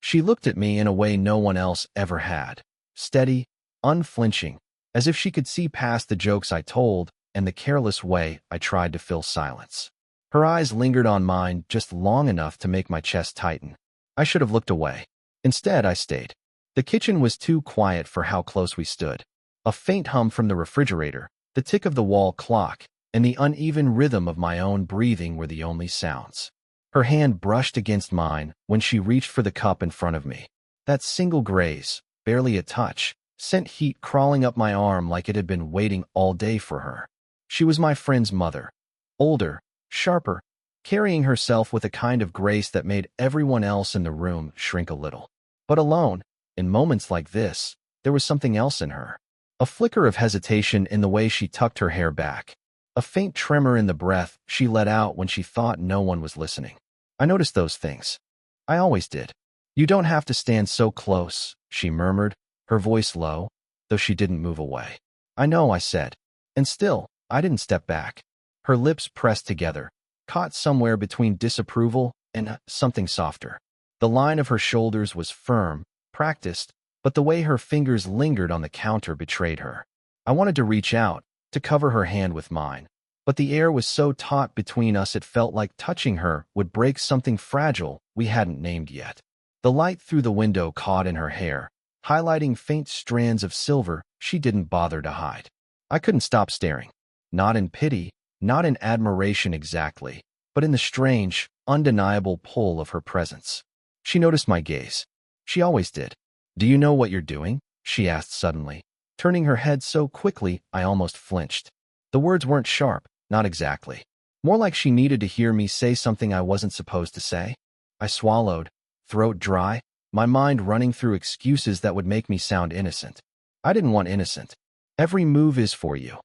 She looked at me in a way no one else ever had. Steady, unflinching, as if she could see past the jokes I told and the careless way I tried to fill silence. Her eyes lingered on mine just long enough to make my chest tighten. I should have looked away. Instead, I stayed. The kitchen was too quiet for how close we stood. A faint hum from the refrigerator, the tick of the wall clock, and the uneven rhythm of my own breathing were the only sounds. Her hand brushed against mine when she reached for the cup in front of me. That single graze, barely a touch, sent heat crawling up my arm like it had been waiting all day for her. She was my friend's mother. Older, sharper, carrying herself with a kind of grace that made everyone else in the room shrink a little. But alone, in moments like this, there was something else in her. A flicker of hesitation in the way she tucked her hair back. A faint tremor in the breath she let out when she thought no one was listening. I noticed those things. I always did. "You don't have to stand so close," she murmured, her voice low, though she didn't move away. "I know," I said. And still, I didn't step back. Her lips pressed together, caught somewhere between disapproval and something softer. The line of her shoulders was firm, practiced, but the way her fingers lingered on the counter betrayed her. I wanted to reach out, to cover her hand with mine, but the air was so taut between us it felt like touching her would break something fragile we hadn't named yet. The light through the window caught in her hair, highlighting faint strands of silver she didn't bother to hide. I couldn't stop staring. Not in pity, not in admiration exactly, but in the strange, undeniable pull of her presence. She noticed my gaze. She always did. "Do you know what you're doing?" she asked suddenly, turning her head so quickly I almost flinched. The words weren't sharp, not exactly. More like she needed to hear me say something I wasn't supposed to say. I swallowed, throat dry, my mind running through excuses that would make me sound innocent. I didn't want innocent. "Every move is for you,"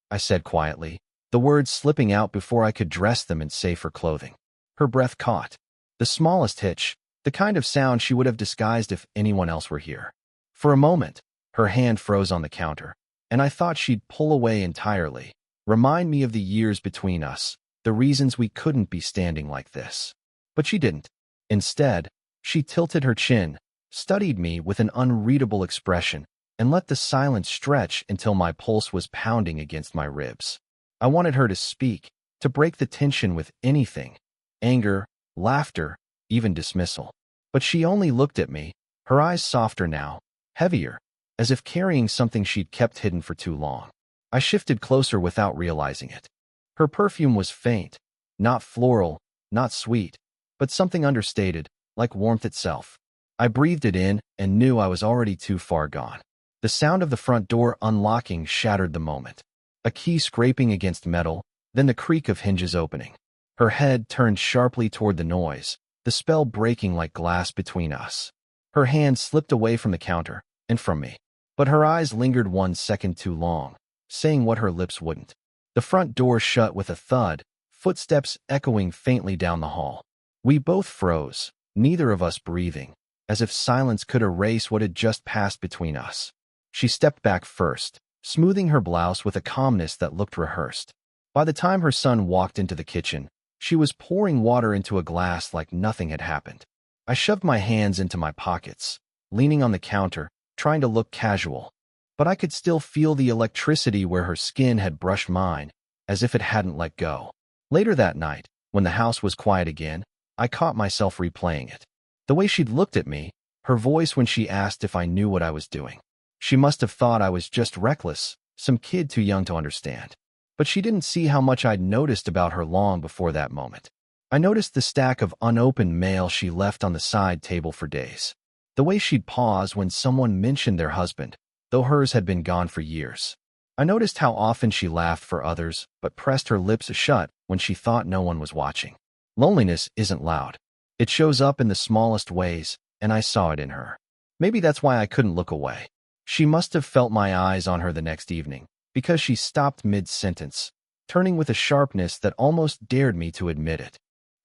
I said quietly, the words slipping out before I could dress them in safer clothing. Her breath caught. The smallest hitch, the kind of sound she would have disguised if anyone else were here. For a moment, her hand froze on the counter, and I thought she'd pull away entirely, remind me of the years between us, the reasons we couldn't be standing like this. But she didn't. Instead, she tilted her chin, studied me with an unreadable expression, and let the silence stretch until my pulse was pounding against my ribs. I wanted her to speak, to break the tension with anything, anger, laughter, even dismissal. But she only looked at me, her eyes softer now, heavier, as if carrying something she'd kept hidden for too long. I shifted closer without realizing it. Her perfume was faint, not floral, not sweet, but something understated, like warmth itself. I breathed it in and knew I was already too far gone. The sound of the front door unlocking shattered the moment. A key scraping against metal, then the creak of hinges opening. Her head turned sharply toward the noise, the spell breaking like glass between us. Her hand slipped away from the counter, and from me. But her eyes lingered 1 second too long, saying what her lips wouldn't. The front door shut with a thud, footsteps echoing faintly down the hall. We both froze, neither of us breathing, as if silence could erase what had just passed between us. She stepped back first, smoothing her blouse with a calmness that looked rehearsed. By the time her son walked into the kitchen, she was pouring water into a glass like nothing had happened. I shoved my hands into my pockets, leaning on the counter, trying to look casual, but I could still feel the electricity where her skin had brushed mine, as if it hadn't let go. Later that night, when the house was quiet again, I caught myself replaying it. The way she'd looked at me, her voice when she asked if I knew what I was doing. She must have thought I was just reckless, some kid too young to understand. But she didn't see how much I'd noticed about her long before that moment. I noticed the stack of unopened mail she left on the side table for days. The way she'd pause when someone mentioned their husband, though hers had been gone for years. I noticed how often she laughed for others, but pressed her lips shut when she thought no one was watching. Loneliness isn't loud. It shows up in the smallest ways, and I saw it in her. Maybe that's why I couldn't look away. She must have felt my eyes on her the next evening, because she stopped mid-sentence, turning with a sharpness that almost dared me to admit it.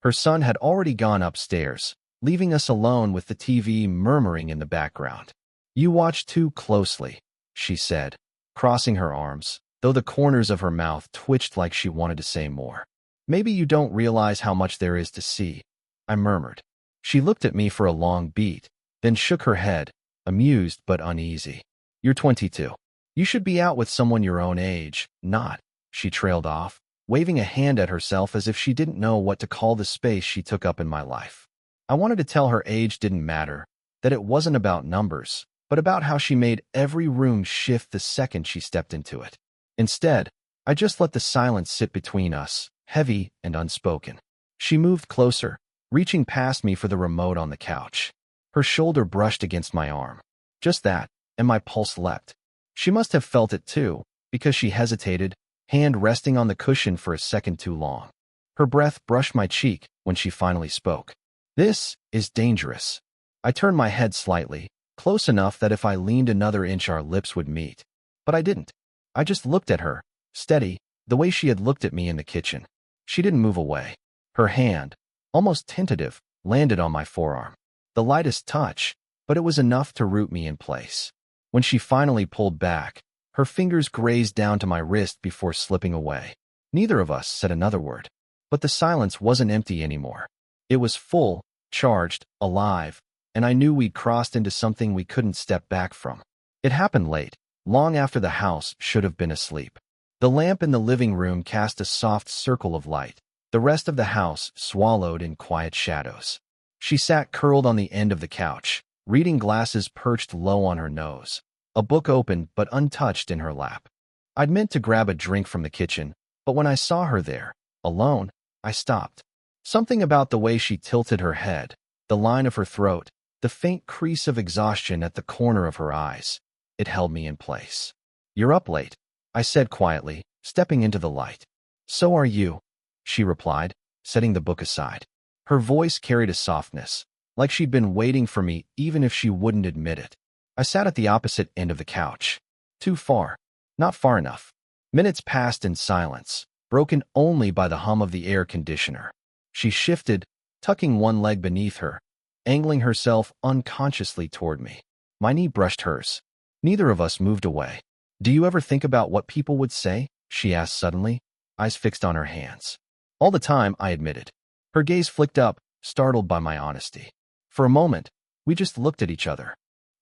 Her son had already gone upstairs, leaving us alone with the TV murmuring in the background. "You watch too closely," she said, crossing her arms, though the corners of her mouth twitched like she wanted to say more. "Maybe you don't realize how much there is to see," I murmured. She looked at me for a long beat, then shook her head, amused but uneasy. You're 22. You should be out with someone your own age, not, she trailed off, waving a hand at herself as if she didn't know what to call the space she took up in my life. I wanted to tell her age didn't matter, that it wasn't about numbers, but about how she made every room shift the second she stepped into it. Instead, I just let the silence sit between us, heavy and unspoken. She moved closer, reaching past me for the remote on the couch. Her shoulder brushed against my arm. Just that, and my pulse leapt. She must have felt it too, because she hesitated, hand resting on the cushion for a second too long. Her breath brushed my cheek when she finally spoke. This is dangerous. I turned my head slightly, close enough that if I leaned another inch our lips would meet. But I didn't. I just looked at her, steady, the way she had looked at me in the kitchen. She didn't move away. Her hand, almost tentative, landed on my forearm. The lightest touch, but it was enough to root me in place. When she finally pulled back, her fingers grazed down to my wrist before slipping away. Neither of us said another word. But the silence wasn't empty anymore. It was full, charged, alive, and I knew we'd crossed into something we couldn't step back from. It happened late, long after the house should have been asleep. The lamp in the living room cast a soft circle of light, the rest of the house swallowed in quiet shadows. She sat curled on the end of the couch, reading glasses perched low on her nose, a book open but untouched in her lap. I'd meant to grab a drink from the kitchen, but when I saw her there, alone, I stopped. Something about the way she tilted her head, the line of her throat, the faint crease of exhaustion at the corner of her eyes. It held me in place. You're up late, I said quietly, stepping into the light. So are you, she replied, setting the book aside. Her voice carried a softness, like she'd been waiting for me even if she wouldn't admit it. I sat at the opposite end of the couch. Too far. Not far enough. Minutes passed in silence, broken only by the hum of the air conditioner. She shifted, tucking one leg beneath her, angling herself unconsciously toward me. My knee brushed hers. Neither of us moved away. Do you ever think about what people would say? She asked suddenly, eyes fixed on her hands. All the time, I admitted. Her gaze flicked up, startled by my honesty. For a moment, we just looked at each other.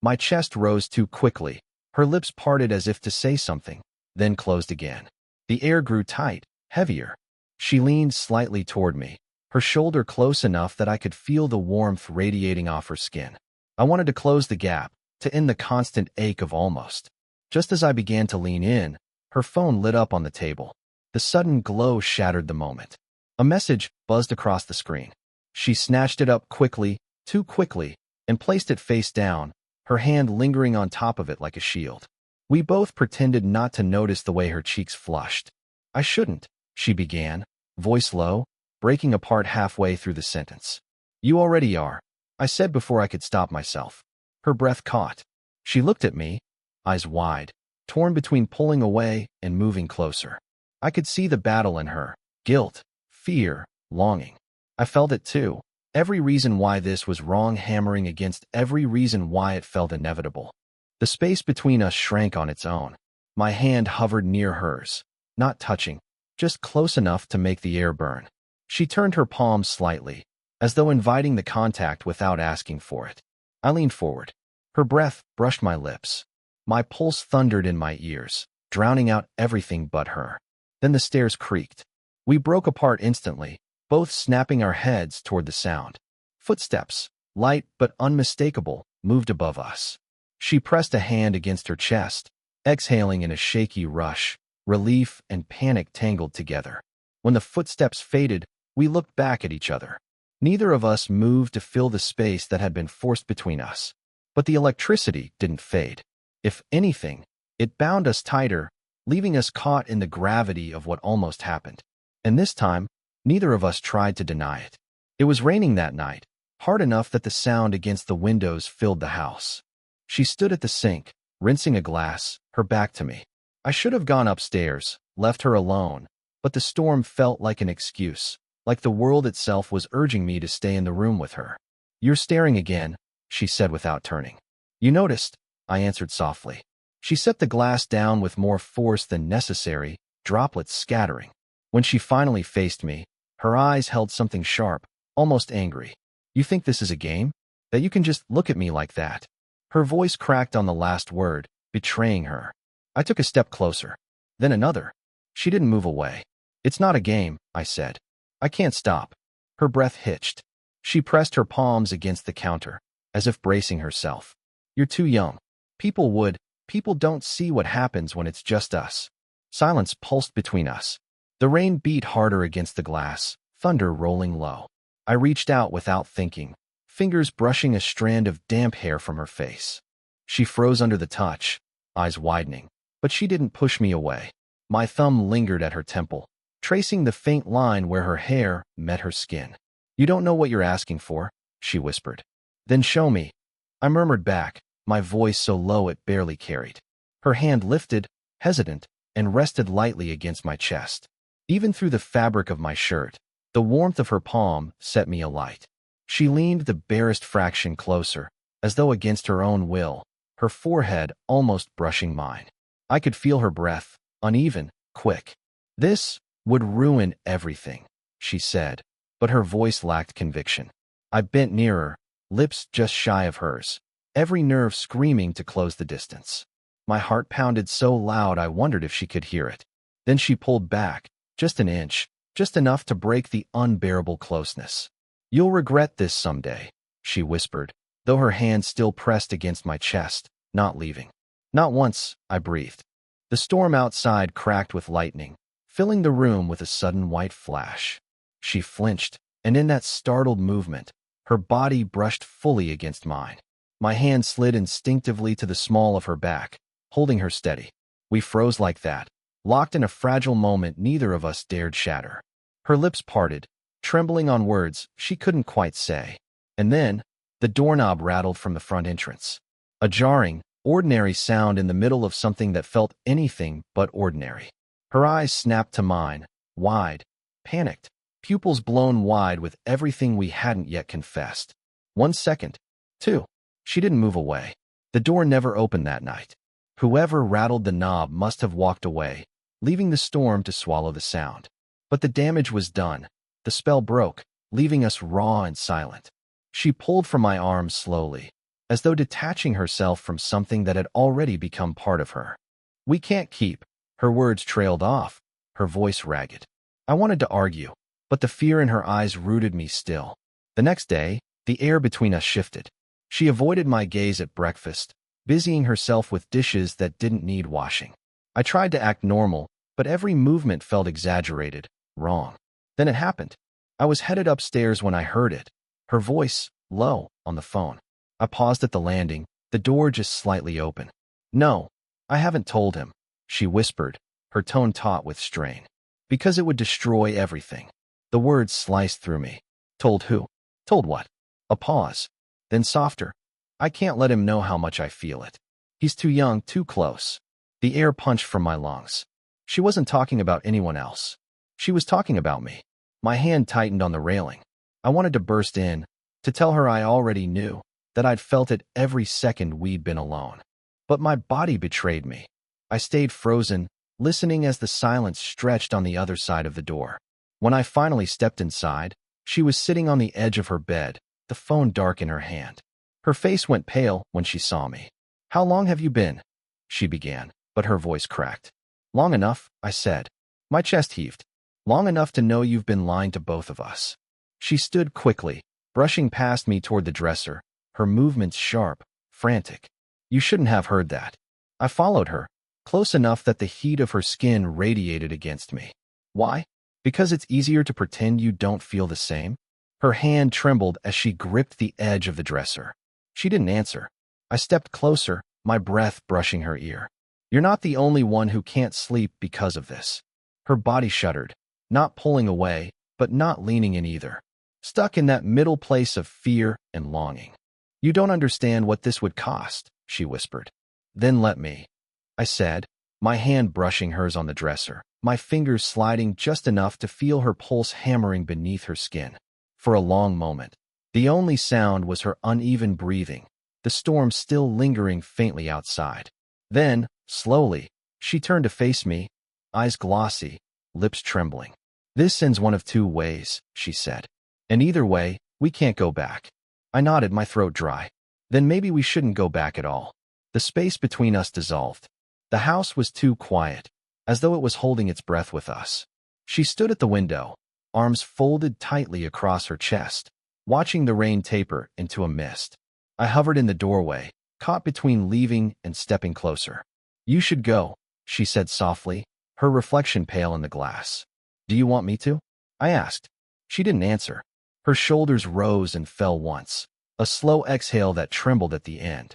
My chest rose too quickly. Her lips parted as if to say something, then closed again. The air grew tight, heavier. She leaned slightly toward me, her shoulder close enough that I could feel the warmth radiating off her skin. I wanted to close the gap, to end the constant ache of almost. Just as I began to lean in, her phone lit up on the table. The sudden glow shattered the moment. A message buzzed across the screen. She snatched it up quickly, too quickly, and placed it face down, her hand lingering on top of it like a shield. We both pretended not to notice the way her cheeks flushed. I shouldn't, she began, voice low, breaking apart halfway through the sentence. You already are, I said before I could stop myself. Her breath caught. She looked at me, eyes wide, torn between pulling away and moving closer. I could see the battle in her, guilt, fear, longing. I felt it too, every reason why this was wrong hammering against every reason why it felt inevitable. The space between us shrank on its own. My hand hovered near hers, not touching, just close enough to make the air burn. She turned her palm slightly, as though inviting the contact without asking for it. I leaned forward. Her breath brushed my lips. My pulse thundered in my ears, drowning out everything but her. Then the stairs creaked. We broke apart instantly, both snapping our heads toward the sound. Footsteps, light but unmistakable, moved above us. She pressed a hand against her chest, exhaling in a shaky rush, relief and panic tangled together. When the footsteps faded, we looked back at each other. Neither of us moved to fill the space that had been forced between us. But the electricity didn't fade. If anything, it bound us tighter, leaving us caught in the gravity of what almost happened. And this time, neither of us tried to deny it. It was raining that night, hard enough that the sound against the windows filled the house. She stood at the sink, rinsing a glass, her back to me. I should have gone upstairs, left her alone, but the storm felt like an excuse, like the world itself was urging me to stay in the room with her. You're staring again, she said without turning. You noticed, I answered softly. She set the glass down with more force than necessary, droplets scattering. When she finally faced me, her eyes held something sharp, almost angry. You think this is a game? that you can just look at me like that." Her voice cracked on the last word, betraying her. I took a step closer. Then another. She didn't move away. "It's not a game," I said. "I can't stop." Her breath hitched. She pressed her palms against the counter, as if bracing herself. "You're too young. People don't see what happens when it's just us." Silence pulsed between us. The rain beat harder against the glass, thunder rolling low. I reached out without thinking, fingers brushing a strand of damp hair from her face. She froze under the touch, eyes widening, but she didn't push me away. My thumb lingered at her temple, tracing the faint line where her hair met her skin. "You don't know what you're asking for," she whispered. "Then show me." I murmured back, my voice so low it barely carried. Her hand lifted, hesitant, and rested lightly against my chest. Even through the fabric of my shirt, the warmth of her palm set me alight. She leaned the barest fraction closer, as though against her own will, her forehead almost brushing mine. I could feel her breath, uneven, quick. "This would ruin everything," she said, but her voice lacked conviction. I bent nearer, lips just shy of hers, every nerve screaming to close the distance. My heart pounded so loud I wondered if she could hear it. Then she pulled back, just an inch, just enough to break the unbearable closeness. "You'll regret this someday," she whispered, though her hand still pressed against my chest, not leaving. "Not once," I breathed. The storm outside cracked with lightning, filling the room with a sudden white flash. She flinched, and in that startled movement, her body brushed fully against mine. My hand slid instinctively to the small of her back, holding her steady. We froze like that, locked in a fragile moment neither of us dared shatter. Her lips parted, trembling on words she couldn't quite say. And then, the doorknob rattled from the front entrance. A jarring, ordinary sound in the middle of something that felt anything but ordinary. Her eyes snapped to mine, wide, panicked, pupils blown wide with everything we hadn't yet confessed. 1 second. 2. She didn't move away. The door never opened that night. Whoever rattled the knob must have walked away, leaving the storm to swallow the sound. But the damage was done. The spell broke, leaving us raw and silent. She pulled from my arms slowly, as though detaching herself from something that had already become part of her. "We can't keep." Her words trailed off, her voice ragged. I wanted to argue, but the fear in her eyes rooted me still. The next day, the air between us shifted. She avoided my gaze at breakfast, busying herself with dishes that didn't need washing. I tried to act normal, but every movement felt exaggerated, wrong. Then it happened. I was headed upstairs when I heard it, her voice, low, on the phone. I paused at the landing, the door just slightly open. "No, I haven't told him," she whispered, her tone taut with strain. "Because it would destroy everything." The words sliced through me. "Told who? Told what?" A pause. Then softer. "I can't let him know how much I feel it. He's too young, too close." The air punched from my lungs. She wasn't talking about anyone else. She was talking about me. My hand tightened on the railing. I wanted to burst in, to tell her I already knew, that I'd felt it every second we'd been alone. But my body betrayed me. I stayed frozen, listening as the silence stretched on the other side of the door. When I finally stepped inside, she was sitting on the edge of her bed, the phone dark in her hand. Her face went pale when she saw me. "How long have you been?" she began, but her voice cracked. "Long enough," I said. My chest heaved. "Long enough to know you've been lying to both of us." She stood quickly, brushing past me toward the dresser, her movements sharp, frantic. "You shouldn't have heard that." I followed her, close enough that the heat of her skin radiated against me. "Why? Because it's easier to pretend you don't feel the same?" Her hand trembled as she gripped the edge of the dresser. She didn't answer. I stepped closer, my breath brushing her ear. "You're not the only one who can't sleep because of this." Her body shuddered, not pulling away, but not leaning in either. Stuck in that middle place of fear and longing. "You don't understand what this would cost," she whispered. "Then let me," I said, my hand brushing hers on the dresser, my fingers sliding just enough to feel her pulse hammering beneath her skin. For a long moment, the only sound was her uneven breathing, the storm still lingering faintly outside. Then, slowly, she turned to face me, eyes glossy, lips trembling. "This ends one of two ways," she said. "And either way, we can't go back." I nodded, my throat dry. Then maybe we shouldn't go back at all. The space between us dissolved. The house was too quiet, as though it was holding its breath with us. She stood at the window, arms folded tightly across her chest, watching the rain taper into a mist. I hovered in the doorway, caught between leaving and stepping closer. You should go, she said softly, her reflection pale in the glass. Do you want me to? I asked. She didn't answer. Her shoulders rose and fell once, a slow exhale that trembled at the end.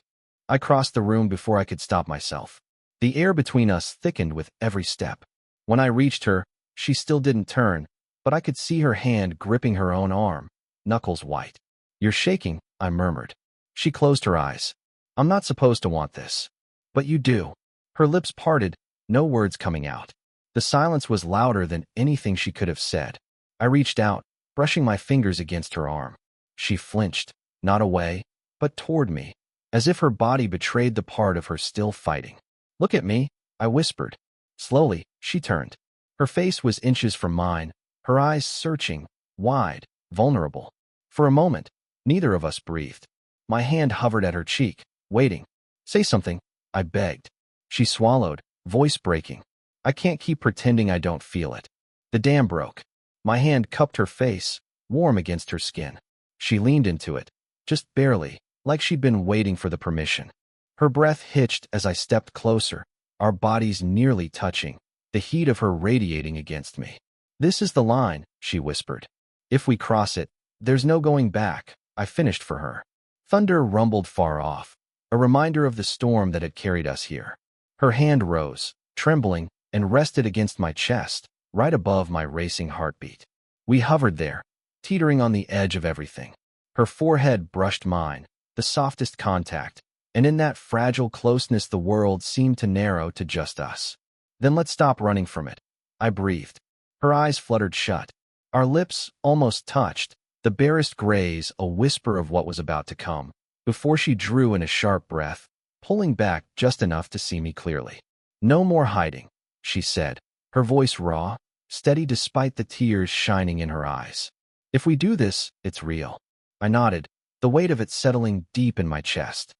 I crossed the room before I could stop myself. The air between us thickened with every step. When I reached her, she still didn't turn, but I could see her hand gripping her own arm, knuckles white. You're shaking, I murmured. She closed her eyes. I'm not supposed to want this. But you do. Her lips parted, no words coming out. The silence was louder than anything she could have said. I reached out, brushing my fingers against her arm. She flinched, not away, but toward me, as if her body betrayed the part of her still fighting. Look at me, I whispered. Slowly, she turned. Her face was inches from mine, her eyes searching, wide, vulnerable. For a moment, neither of us breathed. My hand hovered at her cheek, waiting. Say something, I begged. She swallowed, voice breaking. I can't keep pretending I don't feel it. The dam broke. My hand cupped her face, warm against her skin. She leaned into it, just barely, like she'd been waiting for the permission. Her breath hitched as I stepped closer, our bodies nearly touching, the heat of her radiating against me. This is the line, she whispered. If we cross it, there's no going back, I finished for her. Thunder rumbled far off, a reminder of the storm that had carried us here. Her hand rose, trembling, and rested against my chest, right above my racing heartbeat. We hovered there, teetering on the edge of everything. Her forehead brushed mine, the softest contact, and in that fragile closeness the world seemed to narrow to just us. Then let's stop running from it, I breathed. Her eyes fluttered shut. Our lips almost touched, the barest graze a whisper of what was about to come, before she drew in a sharp breath, pulling back just enough to see me clearly. No more hiding, she said, her voice raw, steady despite the tears shining in her eyes. If we do this, it's real. I nodded, the weight of it settling deep in my chest.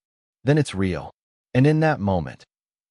Then it's real. And in that moment,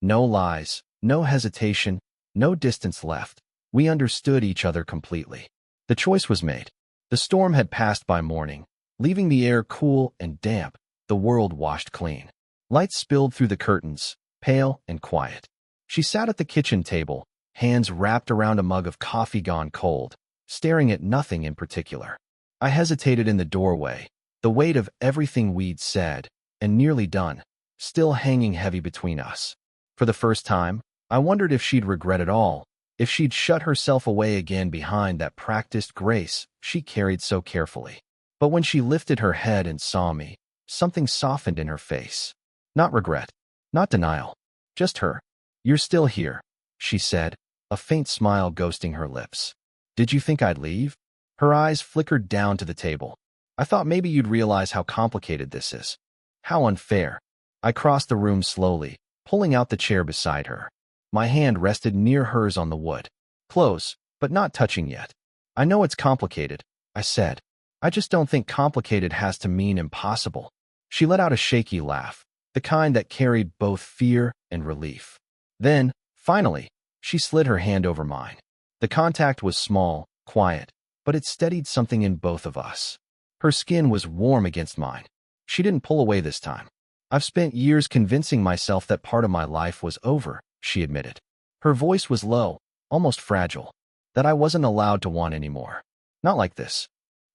no lies, no hesitation, no distance left. We understood each other completely. The choice was made. The storm had passed by morning, leaving the air cool and damp, the world washed clean. Lights spilled through the curtains, pale and quiet. She sat at the kitchen table, hands wrapped around a mug of coffee gone cold, staring at nothing in particular. I hesitated in the doorway, the weight of everything we'd said, and nearly done, still hanging heavy between us. For the first time, I wondered if she'd regret it all, if she'd shut herself away again behind that practiced grace she carried so carefully. But when she lifted her head and saw me, something softened in her face. Not regret, not denial, just her. You're still here, she said, a faint smile ghosting her lips. Did you think I'd leave? Her eyes flickered down to the table. I thought maybe you'd realize how complicated this is. How unfair. I crossed the room slowly, pulling out the chair beside her. My hand rested near hers on the wood. Close, but not touching yet. I know it's complicated, I said. I just don't think complicated has to mean impossible. She let out a shaky laugh, the kind that carried both fear and relief. Then, finally, she slid her hand over mine. The contact was small, quiet, but it steadied something in both of us. Her skin was warm against mine. She didn't pull away this time. I've spent years convincing myself that part of my life was over, she admitted. Her voice was low, almost fragile, that I wasn't allowed to want anymore. Not like this.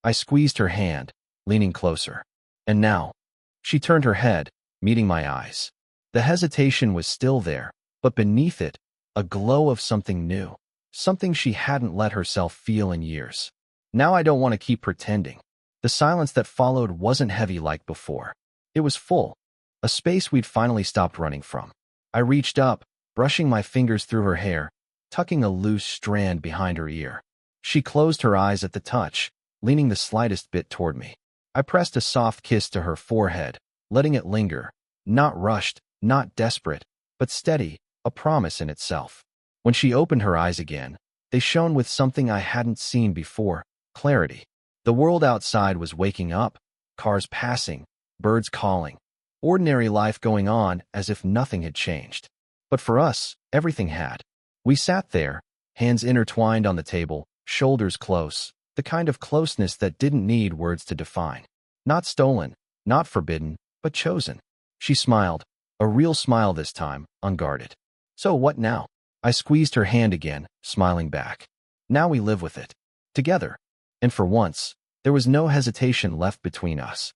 I squeezed her hand, leaning closer. And now, she turned her head, meeting my eyes. The hesitation was still there, but beneath it, a glow of something new, something she hadn't let herself feel in years. Now I don't want to keep pretending. The silence that followed wasn't heavy like before. It was full, a space we'd finally stopped running from. I reached up, brushing my fingers through her hair, tucking a loose strand behind her ear. She closed her eyes at the touch, leaning the slightest bit toward me. I pressed a soft kiss to her forehead, letting it linger, not rushed, not desperate, but steady, a promise in itself. When she opened her eyes again, they shone with something I hadn't seen before, clarity. The world outside was waking up, cars passing, birds calling. Ordinary life going on as if nothing had changed. But for us, everything had. We sat there, hands intertwined on the table, shoulders close, the kind of closeness that didn't need words to define. Not stolen, not forbidden, but chosen. She smiled, a real smile this time, unguarded. So what now? I squeezed her hand again, smiling back. Now we live with it. Together. And for once, there was no hesitation left between us.